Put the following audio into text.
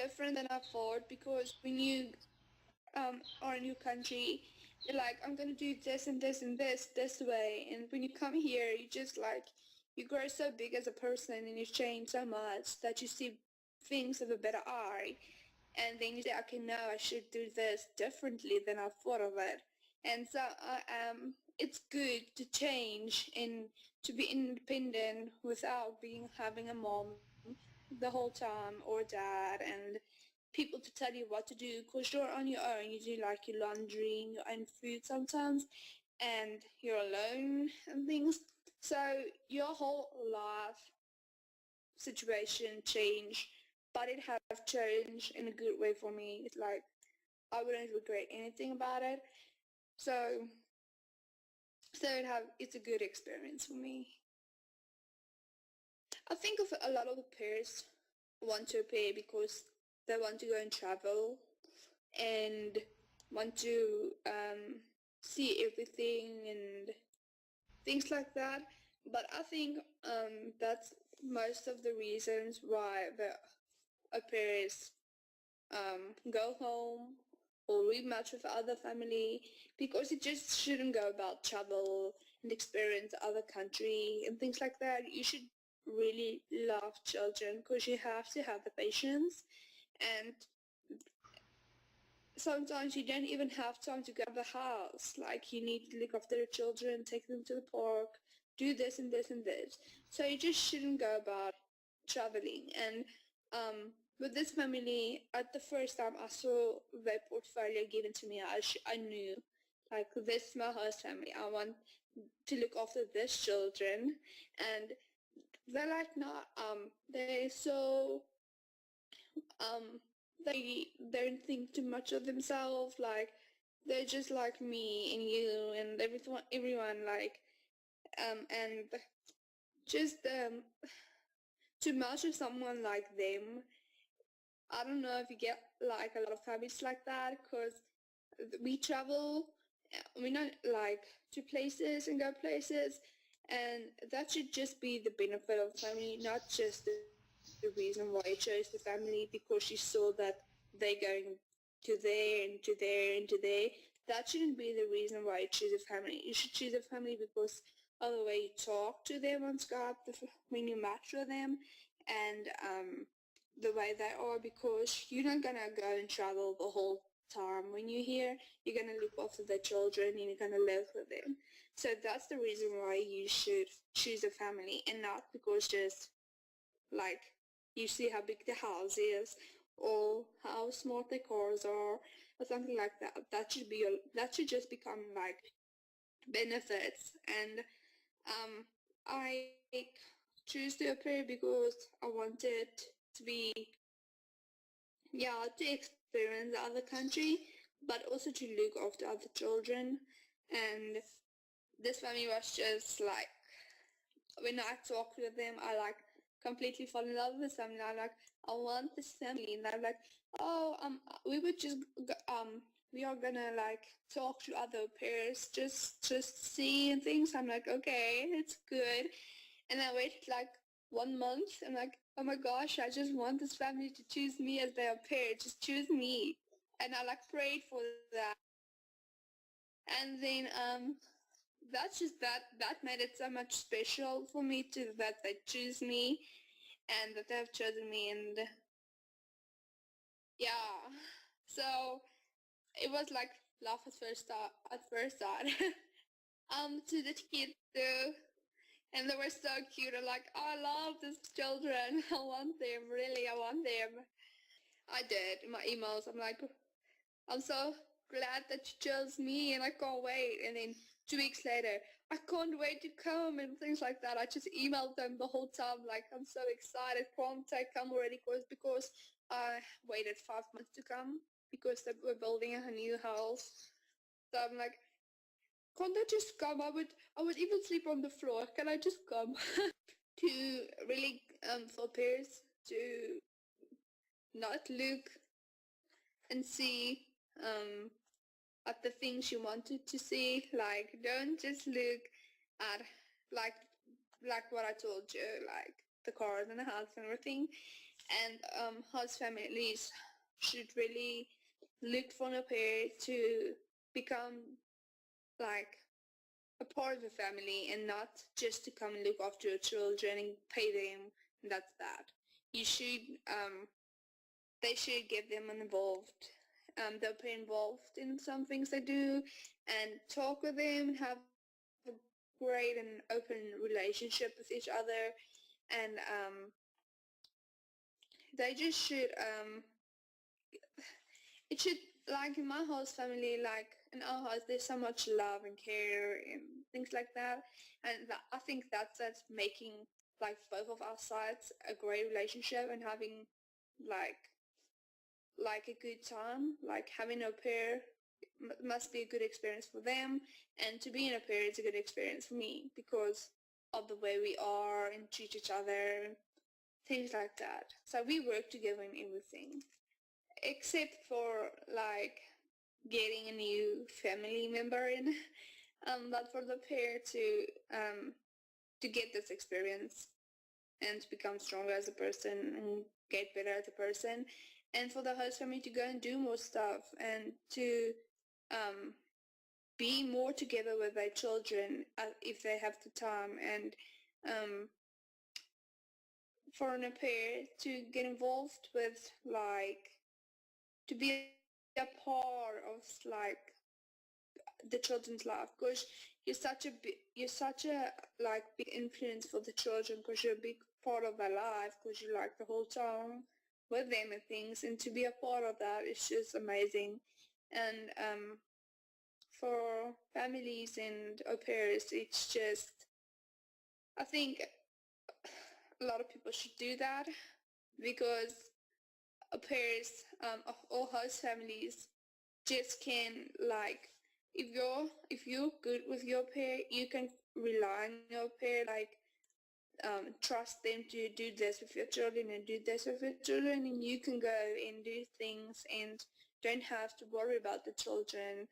different than I thought, because when you are in your country, you're like, I'm gonna do this and this and this way, and when you come here, you just like, you grow so big as a person and you change so much that you see things with a better eye, and then you say, okay, no, I should do this differently than I thought of it. And so it's good to change and to be independent without being having a mom the whole time, or dad, and people to tell you what to do, because you're on your own. You do like your laundry and your own food sometimes, and you're alone and things. So your whole life situation changed, but it have changed in a good way for me. It's like I wouldn't regret anything about it. So it's a good experience for me. I think of a lot of the pairs want to pay because they want to go and travel and want to see everything and things like that. But I think that's most of the reasons why the au pairs go home or rematch with other family, because it just shouldn't go about travel and experience other country and things like that. You should really love children because you have to have the patience, and sometimes you don't even have time to go to the house. Like, you need to look after the children, take them to the park, do this and this and this. So you just shouldn't go about traveling. And with this family, at the first time I saw their portfolio given to me, I knew, like, this is my host family. I want to look after these children. And they're like not, they're so, they don't think too much of themselves. Like, they're just like me and you and everyone, like, and just to match with someone like them. I don't know if you get like a lot of families like that, because we travel, we not like to places and go places, and that should just be the benefit of family, not just the reason why you chose the family because you saw that they're going to there and to there and to there. That shouldn't be the reason why you choose a family. You should choose a family because of the way you talk to them on Skype, when you match with them, and the way they are, because you're not gonna go and travel the whole time. When you're here, you're gonna look after the children and you're gonna live with them. So that's the reason why you should choose a family, and not because just like you see how big the house is or how smart the cars are or something like that. That should just become like benefits. And I choose the au pair because I wanted to be, yeah, to experience the other country, but also to look after other children. And this family was just like, when I talked with them, I like completely fall in love with them. And I'm like, I want this family. And I'm like, oh, we would just, we are gonna like talk to other pairs, just see and things. I'm like, okay, it's good. And I waited like 1 month. I'm like, oh my gosh, I just want this family to choose me as their pair. Just choose me. And I like prayed for that. And then that's just that made it so much special for me to that they choose me and that they have chosen me. And yeah, so it was like love at first sight. To the kids too, and they were so cute. I'm like, oh, I love these children. I want them, really, I want them. I did in my emails. I'm like, I'm so glad that you chose me and I can't wait. And then 2 weeks later, I can't wait to come and things like that. I just emailed them the whole time, like, I'm so excited, can't they come already, because I waited 5 months to come because they were building a new house. So I'm like, can't I just come? I would even sleep on the floor. Can I just come? To really for peers to not look and see at the things you wanted to see. Like, don't just look at like what I told you, like the cars and the house and everything. And host families should really look for an au pair to become like a part of the family and not just to come and look after your children and pay them, and that's that. You should, they should get them involved. They'll be involved in some things they do and talk with them and have a great and open relationship with each other. And they just should, it should, like in my host family, like in our house, there's so much love and care and things like that. And I think that's making like both of our sides a great relationship and having like like a good time. Like having a pair must be a good experience for them, and to be in a pair is a good experience for me because of the way we are and treat each other, things like that. So we work together in everything, except for like getting a new family member in. But for the pair to get this experience and to become stronger as a person and get better as a person, and for the host family to go and do more stuff and to um, be more together with their children if they have the time, and um, for an au pair to get involved with like to be a part of like the children's life because you're such a like big influence for the children because you're a big part of their life because you like the whole time with them and things, and to be a part of that is just amazing. And for families and au pairs, it's just, I think a lot of people should do that because au pairs or host families just can like if you're good with your pair, you can rely on your pair, like trust them to do this with your children and do this with your children, and you can go and do things and don't have to worry about the children